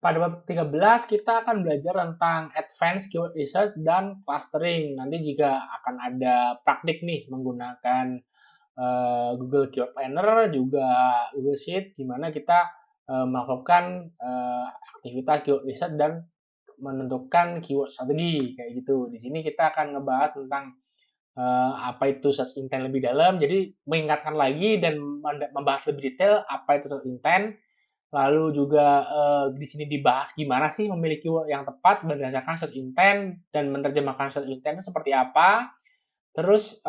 pada bab 13 kita akan belajar tentang advanced keyword research dan clustering. Nanti juga akan ada praktik nih menggunakan Google Keyword Planner, juga Google Sheet, di mana kita melakukan aktivitas keyword research dan menentukan keyword strategi kayak gitu. Di sini kita akan ngebahas tentang apa itu search intent lebih dalam. Jadi mengingatkan lagi dan membahas lebih detail apa itu search intent. Lalu juga di sini dibahas gimana sih memilih keyword yang tepat berdasarkan search intent dan menerjemahkan search intent itu seperti apa. Terus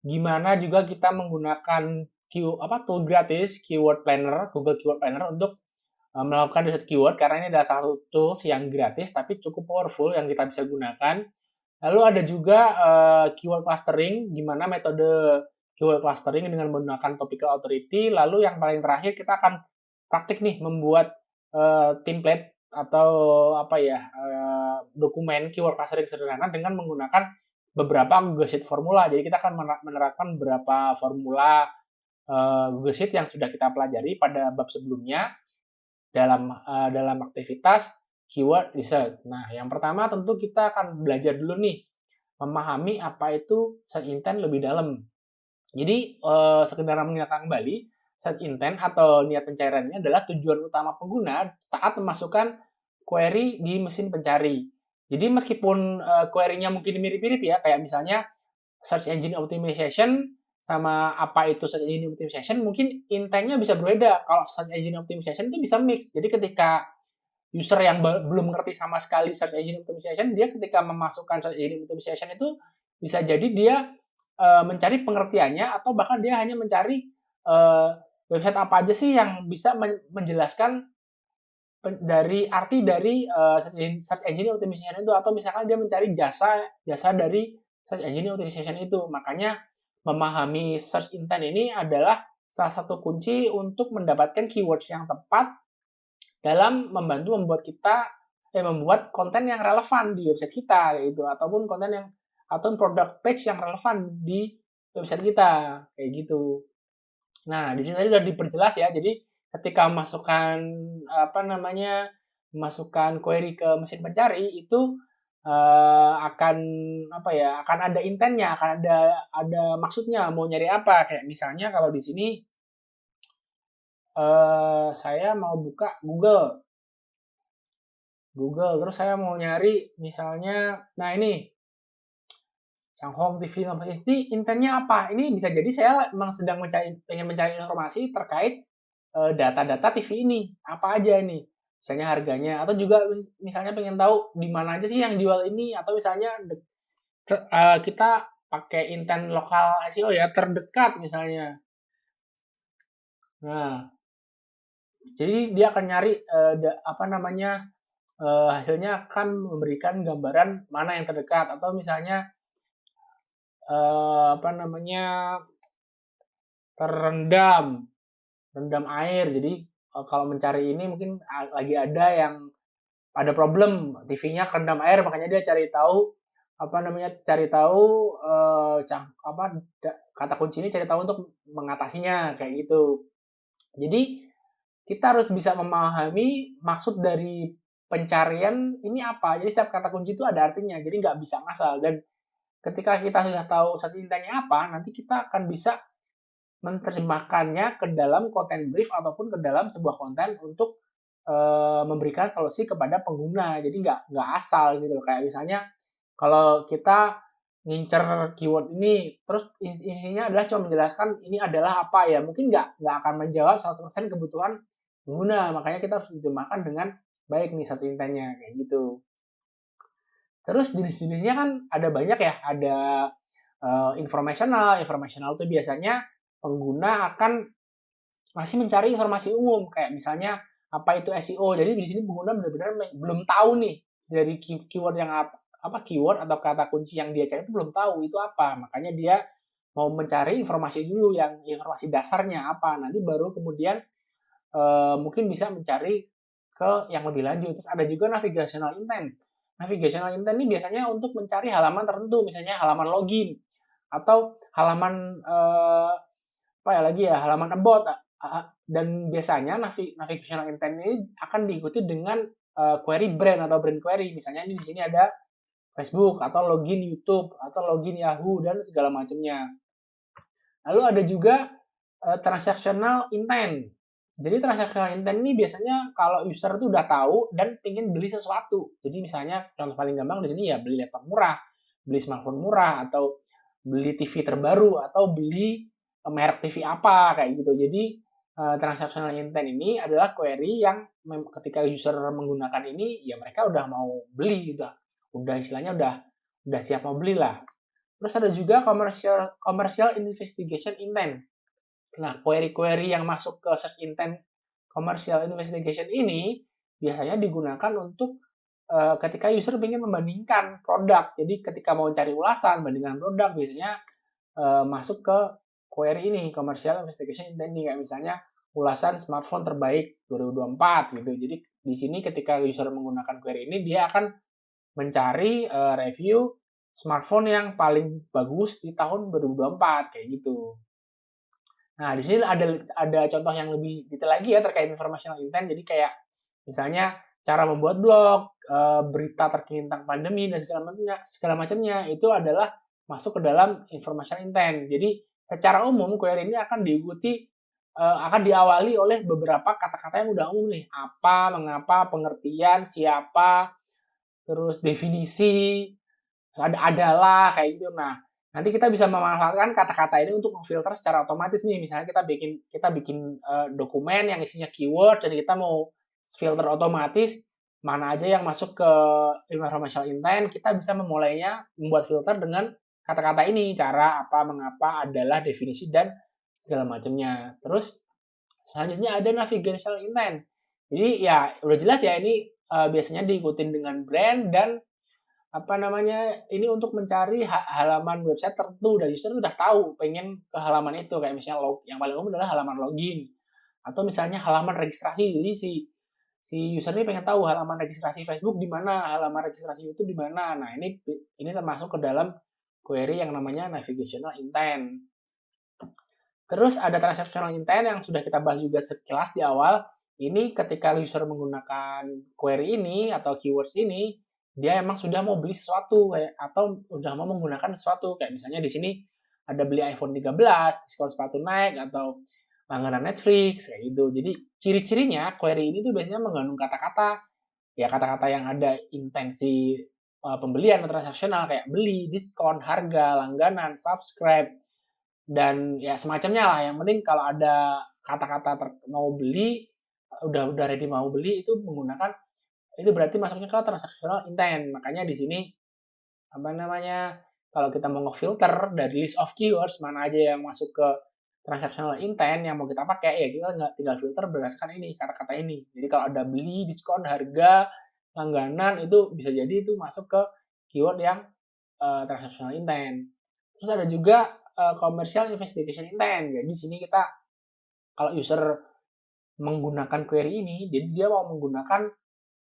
gimana juga kita menggunakan tool gratis keyword planner, Google Keyword Planner untuk melakukan riset keyword, karena ini adalah satu tools yang gratis tapi cukup powerful yang kita bisa gunakan. Lalu ada juga keyword clustering, gimana metode keyword clustering dengan menggunakan topical authority. Lalu yang paling terakhir kita akan praktik nih membuat template atau dokumen keyword clustering sederhana dengan menggunakan beberapa Google Sheet formula. Jadi kita akan menerapkan beberapa formula Google Sheet yang sudah kita pelajari pada bab sebelumnya dalam aktivitas keyword research. Nah, yang pertama tentu kita akan belajar dulu nih memahami apa itu search intent lebih dalam. Jadi sekedar mengingatkan kembali, search intent atau niat pencarian ini adalah tujuan utama pengguna saat memasukkan query di mesin pencari. Jadi meskipun query-nya mungkin mirip-mirip ya, kayak misalnya search engine optimization sama apa itu search engine optimization, mungkin intent-nya bisa berbeda. Kalau search engine optimization itu bisa mix. Jadi ketika user yang belum ngerti sama sekali search engine optimization, dia ketika memasukkan search engine optimization itu bisa jadi dia mencari pengertiannya, atau bahkan dia hanya mencari website apa aja sih yang bisa menjelaskan dari arti dari search engine optimization itu, atau misalkan dia mencari jasa dari search engine optimization itu. Makanya memahami search intent ini adalah salah satu kunci untuk mendapatkan keywords yang tepat dalam membantu membuat konten yang relevan di website kita gitu, ataupun konten yang atau produk page yang relevan di website kita kayak gitu. Nah, di sini tadi udah diperjelas ya. Jadi ketika masukkan query ke mesin pencari itu akan ada intentnya, akan ada maksudnya mau nyari apa. Kayak misalnya kalau di sini saya mau buka Google, terus saya mau nyari misalnya, nah ini Changhong TV ini intentnya apa? Ini bisa jadi saya memang sedang pengen mencari informasi terkait data-data TV ini, apa aja nih, misalnya harganya, atau juga misalnya pengen tahu di mana aja sih yang jual ini, atau misalnya kita pakai intent lokal SEO ya, terdekat misalnya. Nah, jadi dia akan nyari hasilnya akan memberikan gambaran mana yang terdekat, atau misalnya terendam air. Jadi kalau mencari ini mungkin lagi ada problem, TV-nya kerendam air, makanya dia cari tahu kata kunci ini, cari tahu untuk mengatasinya kayak gitu. Jadi kita harus bisa memahami maksud dari pencarian ini apa. Jadi setiap kata kunci itu ada artinya, jadi nggak bisa ngasal. Dan ketika kita sudah tahu search intent-nya apa, nanti kita akan bisa menerjemahkannya ke dalam konten brief ataupun ke dalam sebuah konten untuk memberikan solusi kepada pengguna. Jadi nggak asal gitu. Kayak misalnya kalau kita ngincer keyword ini, terus isinya adalah cuma menjelaskan ini adalah apa ya, mungkin nggak akan menjawab 100% kebutuhan pengguna. Makanya kita harus terjemahkan dengan baik nih search intent-nya kayak gitu. Terus jenis-jenisnya kan ada banyak ya, ada informational itu biasanya pengguna akan masih mencari informasi umum, kayak misalnya apa itu SEO. Jadi di sini pengguna benar-benar belum tahu nih dari keyword yang keyword atau kata kunci yang dia cari itu belum tahu itu apa. Makanya dia mau mencari informasi dulu, yang informasi dasarnya apa. Nanti baru kemudian mungkin bisa mencari ke yang lebih lanjut. Terus ada juga navigational intent. Navigational intent ini biasanya untuk mencari halaman tertentu, misalnya halaman login atau halaman halaman about Dan biasanya navigational intent ini akan diikuti dengan query brand atau brand query. Misalnya ini di sini ada Facebook atau login YouTube atau login Yahoo dan segala macamnya. Lalu ada juga transactional intent. Jadi transactional intent ini biasanya kalau user itu udah tahu dan ingin beli sesuatu. Jadi misalnya contoh paling gampang di sini ya beli laptop murah, beli smartphone murah, atau beli TV terbaru, atau beli merek TV apa kayak gitu. Jadi transactional intent ini adalah query yang ketika user menggunakan ini ya mereka udah mau beli, udah istilahnya udah siap mau beli lah. Terus ada juga commercial investigation intent. Nah, query-query yang masuk ke search intent commercial investigation ini biasanya digunakan untuk ketika user ingin membandingkan produk. Jadi ketika mau cari ulasan bandingkan produk biasanya masuk ke query ini, commercial investigation intent ini, kayak misalnya ulasan smartphone terbaik 2024 gitu. Jadi di sini ketika user menggunakan query ini dia akan mencari review smartphone yang paling bagus di tahun 2024 kayak gitu. Nah, di sini ada contoh yang lebih detail lagi ya terkait informational intent. Jadi kayak misalnya cara membuat blog, berita terkini tentang pandemi dan segala macamnya itu adalah masuk ke dalam informational intent. Jadi secara umum query ini akan akan diawali oleh beberapa kata-kata yang udah umum nih. Apa, mengapa, pengertian, siapa, terus definisi, terus adalah kayak gitu. Nah, nanti kita bisa memanfaatkan kata-kata ini untuk memfilter secara otomatis nih. Misalnya kita bikin dokumen yang isinya keyword dan kita mau filter otomatis mana aja yang masuk ke informational intent, kita bisa memulainya membuat filter dengan kata-kata ini, cara, apa, mengapa, adalah, definisi dan segala macamnya. Terus selanjutnya ada navigational intent. Jadi ya udah jelas ya ini biasanya diikutin dengan brand dan ini untuk mencari halaman website tertentu dan user udah tahu pengen ke halaman itu, kayak misalnya yang paling umum adalah halaman login atau misalnya halaman registrasi. Jadi si user ini pengen tahu halaman registrasi Facebook di mana, halaman registrasi YouTube di mana. Nah, ini termasuk ke dalam query yang namanya navigational intent. Terus ada transactional intent yang sudah kita bahas juga sekilas di awal. Ini ketika user menggunakan query ini atau keywords ini, dia emang sudah mau beli sesuatu atau sudah mau menggunakan sesuatu, kayak misalnya di sini ada beli iPhone 13, diskon sepatu naik, atau langganan Netflix kayak gitu. Jadi ciri-cirinya query ini tuh biasanya mengandung kata-kata yang ada intensi pembelian atau transaksional kayak beli, diskon, harga, langganan, subscribe dan ya semacamnya lah. Yang penting kalau ada kata-kata mau beli, udah ready mau beli, itu menggunakan itu berarti masuknya ke transactional intent. Makanya di sini kalau kita mau ngefilter dari list of keywords mana aja yang masuk ke transactional intent yang mau kita pakai, ya kita nggak tinggal filter berdasarkan ini kata-kata ini. Jadi kalau ada beli, diskon, harga, langganan, itu bisa jadi itu masuk ke keyword yang transactional intent. Terus ada juga commercial investigation intent. Jadi di sini kita kalau user menggunakan query ini, jadi dia mau menggunakan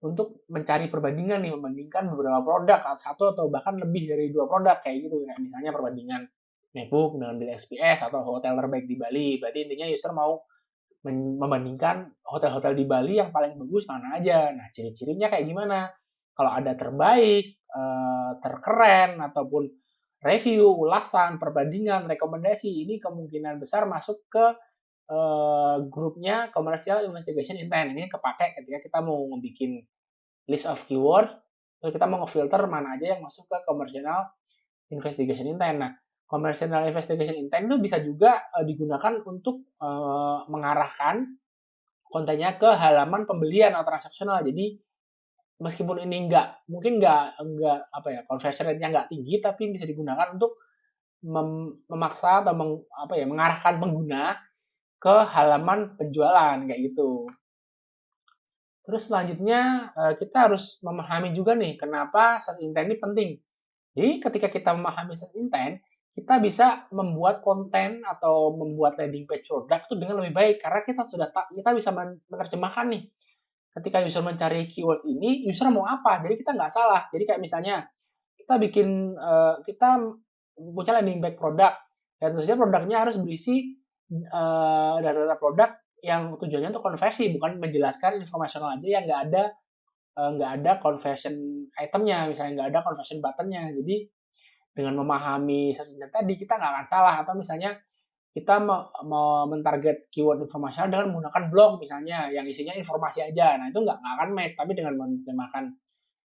untuk mencari perbandingan nih, membandingkan beberapa produk, satu atau bahkan lebih dari 2 produk kayak gitu. Kayak misalnya perbandingan MacBook dengan bill XPS atau hotel terbaik di Bali. Berarti intinya user mau membandingkan hotel-hotel di Bali yang paling bagus mana aja. Nah, ciri-cirinya kayak gimana? Kalau ada terbaik, terkeren, ataupun review, ulasan, perbandingan, rekomendasi, ini kemungkinan besar masuk ke grupnya commercial investigation intent. Ini kepake ketika kita mau ngebikin list of keywords, terus kita mau ngefilter mana aja yang masuk ke commercial investigation intent. Nah, commercial investigation intent itu bisa juga digunakan untuk mengarahkan kontennya ke halaman pembelian atau transaksional. Jadi meskipun ini mungkin conversion rate-nya nggak tinggi, tapi bisa digunakan untuk memaksa atau mengarahkan pengguna ke halaman penjualan kayak gitu. Terus selanjutnya kita harus memahami juga nih kenapa search intent ini penting. Jadi ketika kita memahami search intent, kita bisa membuat konten atau membuat landing page produk itu dengan lebih baik karena kita bisa menerjemahkan nih. Ketika user mencari keywords ini, user mau apa? Jadi kita nggak salah. Jadi kayak misalnya kita punya landing page produk dan tentunya produknya harus berisi data-data produk yang tujuannya untuk konversi, bukan menjelaskan informasional aja yang nggak ada conversion itemnya, misalnya nggak ada conversion buttonnya. Jadi dengan memahami search intent tadi kita nggak akan salah. Atau misalnya kita mau mentarget keyword informasional dengan menggunakan blog misalnya yang isinya informasi aja, nah itu nggak akan match. Tapi dengan menerjemahkan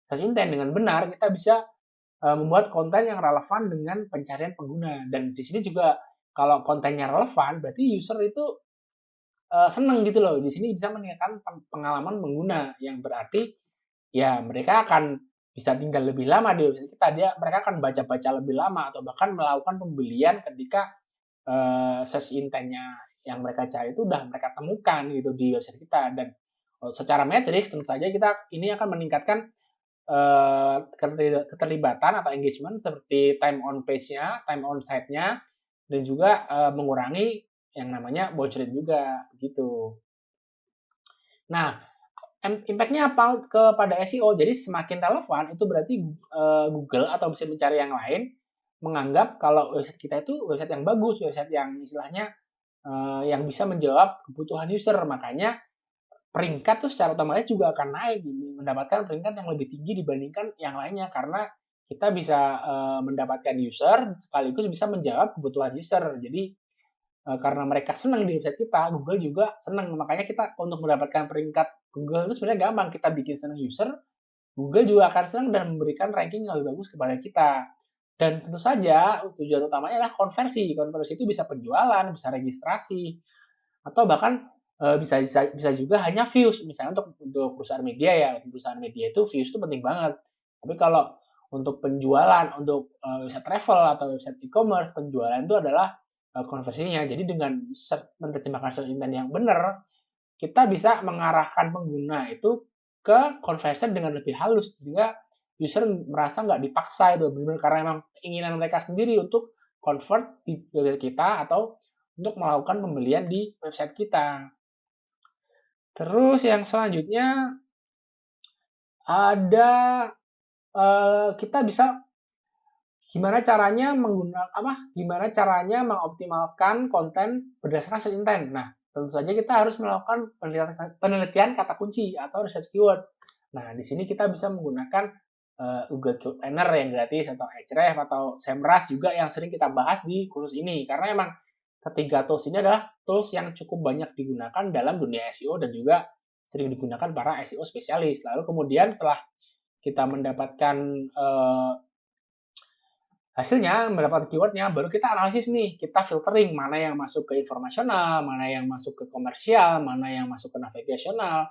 search intent dengan benar, kita bisa membuat konten yang relevan dengan pencarian pengguna. Dan di sini juga kalau kontennya relevan, berarti user itu seneng gitu loh. Di sini bisa meningkatkan pengalaman pengguna, yang berarti ya mereka akan bisa tinggal lebih lama di website kita. Mereka akan baca-baca lebih lama atau bahkan melakukan pembelian ketika search intent-nya yang mereka cari itu udah mereka temukan gitu di website kita. Dan secara matrix tentu saja ini akan meningkatkan keterlibatan atau engagement seperti time on page-nya, time on site-nya, dan juga mengurangi yang namanya bounce rate juga begitu. Nah, impact-nya apa kepada SEO? Jadi semakin relevan itu berarti Google atau mesin pencari yang lain menganggap kalau website kita itu website yang bagus, website yang istilahnya yang bisa menjawab kebutuhan user. Makanya peringkat tuh secara otomatis juga akan naik, mendapatkan peringkat yang lebih tinggi dibandingkan yang lainnya, karena kita bisa mendapatkan user sekaligus bisa menjawab kebutuhan user. Jadi karena mereka senang di website kita, Google juga senang. Makanya kita untuk mendapatkan peringkat Google itu sebenarnya gampang. Kita bikin senang user, Google juga akan senang dan memberikan ranking yang lebih bagus kepada kita. Dan tentu saja tujuan utamanya adalah konversi. Konversi itu bisa penjualan, bisa registrasi, atau bahkan bisa juga hanya views. Misalnya untuk perusahaan media ya, untuk perusahaan media itu views itu penting banget. Tapi kalau untuk penjualan, untuk website travel atau website e-commerce, penjualan itu adalah konversinya. Jadi dengan menerjemahkan search intent yang benar, kita bisa mengarahkan pengguna itu ke conversion dengan lebih halus, sehingga user merasa nggak dipaksa itu, benar-benar karena memang keinginan mereka sendiri untuk convert di website kita atau untuk melakukan pembelian di website kita. Terus yang selanjutnya ada kita bisa gimana caranya mengoptimalkan konten berdasarkan search intent. Nah, tentu saja kita harus melakukan penelitian kata kunci atau research keyword. Nah, di sini kita bisa menggunakan Google Keyword Planner yang gratis, atau Ahrefs atau Semrush juga yang sering kita bahas di kursus ini. Karena emang ketiga tools ini adalah tools yang cukup banyak digunakan dalam dunia SEO dan juga sering digunakan para SEO spesialis. Lalu kemudian setelah kita mendapatkan hasilnya, mendapatkan keywordnya, baru kita analisis nih, kita filtering mana yang masuk ke informasional, mana yang masuk ke komersial, mana yang masuk ke navigasional,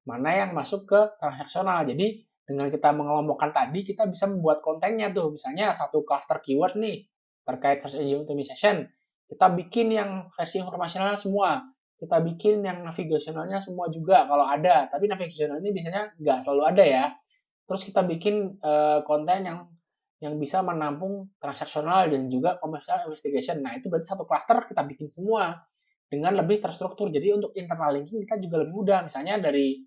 mana yang masuk ke transaksional. Jadi dengan kita mengelompokkan tadi, kita bisa membuat kontennya tuh. Misalnya satu cluster keyword nih terkait search engine optimization, kita bikin yang versi informasionalnya semua, kita bikin yang navigasionalnya semua juga kalau ada. Tapi navigasional ini biasanya nggak selalu ada ya. Terus kita bikin konten yang bisa menampung transaksional dan juga commercial investigation. Nah, itu berarti satu cluster kita bikin semua dengan lebih terstruktur. Jadi untuk internal linking kita juga lebih mudah. Misalnya dari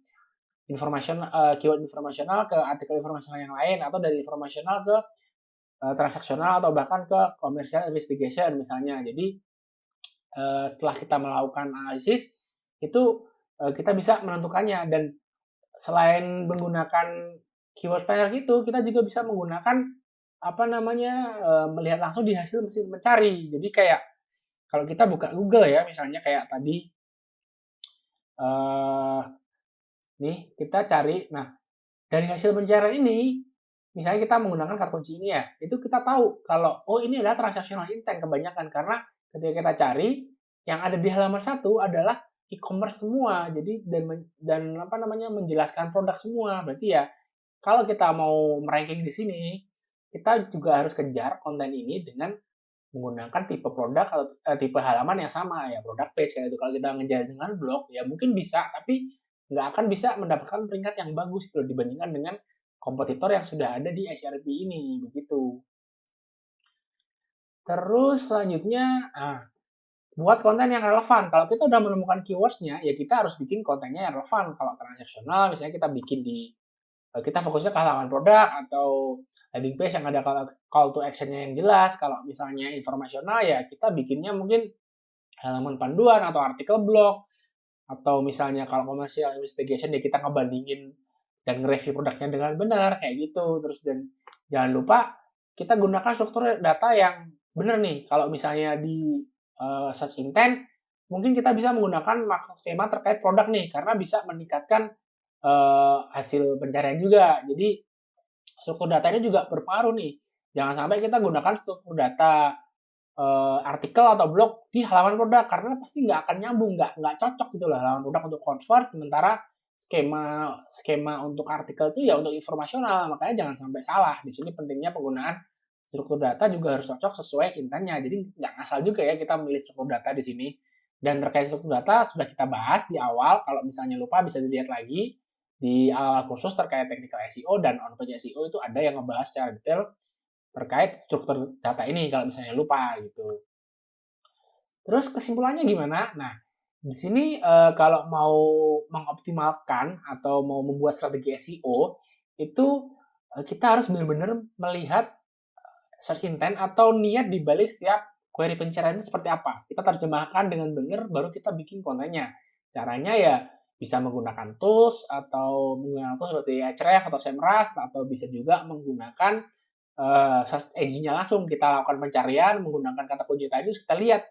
keyword informasional ke artikel informasional yang lain, atau dari informasional ke transaksional, atau bahkan ke commercial investigation misalnya. Jadi setelah kita melakukan analisis itu kita bisa menentukannya. Dan selain menggunakan keyword planner itu, kita juga bisa menggunakan melihat langsung di hasil mesin mencari. Jadi kayak kalau kita buka Google ya, misalnya kayak tadi nih kita cari, nah dari hasil pencarian ini, misalnya kita menggunakan kata kunci ini ya, itu kita tahu kalau ini adalah transactional intent kebanyakan, karena ketika kita cari yang ada di halaman 1 adalah e-commerce semua. Jadi dan menjelaskan produk semua. Berarti ya kalau kita mau meranking di sini, kita juga harus kejar konten ini dengan menggunakan tipe produk atau tipe halaman yang sama ya, produk page kayak itu. Kalau kita ngejar dengan blog ya mungkin bisa, tapi nggak akan bisa mendapatkan peringkat yang bagus itu dibandingkan dengan kompetitor yang sudah ada di SERP ini begitu. Terus selanjutnya buat konten yang relevan. Kalau kita udah menemukan keywords-nya, ya kita harus bikin kontennya yang relevan. Kalau transaksional misalnya kita fokusnya ke halaman produk atau landing page yang ada call to action-nya yang jelas. Kalau misalnya informasional ya kita bikinnya mungkin halaman panduan atau artikel blog atau misalnya kalau commercial investigation ya kita ngebandingin dan nge-review produknya dengan benar kayak gitu. Terus dan jangan lupa kita gunakan struktur data yang benar nih. Kalau misalnya di search intent mungkin kita bisa menggunakan markov skema terkait produk nih karena bisa meningkatkan hasil pencarian juga. Jadi struktur data ini juga berpengaruh nih. Jangan sampai kita gunakan struktur data artikel atau blog di halaman produk karena pasti nggak akan nyambung, nggak cocok gitu lah halaman produk untuk convert, sementara skema untuk artikel itu ya untuk informasional, makanya jangan sampai salah. Di sini pentingnya penggunaan struktur data juga harus cocok sesuai intinya. Jadi nggak asal juga ya kita memilih struktur data di sini. Dan terkait struktur data sudah kita bahas di awal. Kalau misalnya lupa bisa dilihat lagi di awal kursus terkait technical SEO dan on-page SEO itu ada yang ngebahas secara detail terkait struktur data ini kalau misalnya lupa gitu. Terus kesimpulannya gimana? Nah, di sini kalau mau mengoptimalkan atau mau membuat strategi SEO itu kita harus benar-benar melihat search intent atau niat di balik setiap query pencarian itu seperti apa. Kita terjemahkan dengan benar baru kita bikin kontennya. Caranya ya bisa menggunakan tools atau menggunakan tools seperti Ahrefs atau Semrush atau bisa juga menggunakan search engine-nya langsung. Kita lakukan pencarian menggunakan kata kunci tadi, terus kita lihat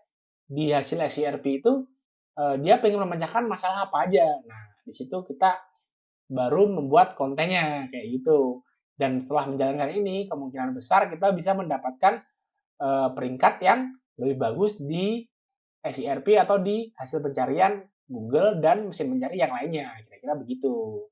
di hasil SERP itu dia pengen memecahkan masalah apa aja. Nah, di situ kita baru membuat kontennya kayak gitu. Dan setelah menjalankan ini, kemungkinan besar kita bisa mendapatkan peringkat yang lebih bagus di SERP atau di hasil pencarian Google dan mesin pencari yang lainnya. Kira-kira begitu.